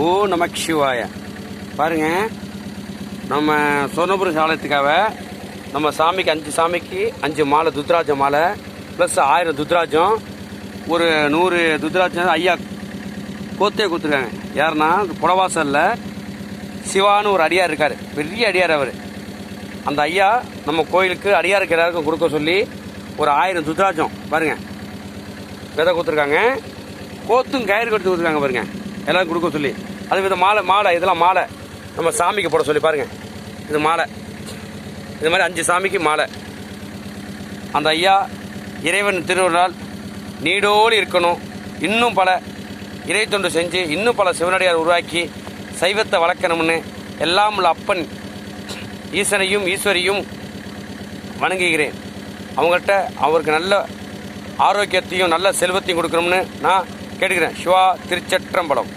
ஓ நமக் சிவாய. பாருங்க, நம்ம சொர்ணபுரம் சாலத்துக்காக நம்ம சாமிக்கு 5 சாமிக்கு 5 மாலை துத்ராஜ மாலை ப்ளஸ் 1000 துத்ராஜம், ஒரு 100 துத்ராஜம் ஐயா கோத்தே கொடுத்துருக்காங்க. யாருன்னா புடவாசலில் சிவான்னு ஒரு அடியார் இருக்கார், பெரிய அடியார் அவர். அந்த ஐயா நம்ம கோயிலுக்கு அடியாருக்கு எல்லாருக்கும் கொடுக்க சொல்லி ஒரு 1000 துத்ராஜம் பாருங்க விதை கொடுத்துருக்காங்க. கோத்தும் கயிறு கட்டி கொடுத்துருக்காங்க பாருங்க, எல்லாரும் கொடுக்க சொல்லி. அது வித மாலை இதெல்லாம் மாலை நம்ம சாமிக்கு போட சொல்லி பாருங்க. இது மாலை, இது மாதிரி 5 சாமிக்கு மாலை. அந்த ஐயா இறைவன் திருவிழால் நீடோடு இருக்கணும், இன்னும் பல இறை தொண்டு செஞ்சு இன்னும் பல சிவனடியார் உருவாக்கி சைவத்தை வளர்க்கணும்னு எல்லாம் உள்ள அப்பன் ஈசனையும் ஈஸ்வரியும் வணங்குகிறேன். அவங்கள்ட்ட அவருக்கு நல்ல ஆரோக்கியத்தையும் நல்ல செல்வத்தையும் கொடுக்கணும்னு நான் கேட்டுக்கிறேன். சிவா திருச்சற்றம்பலம்.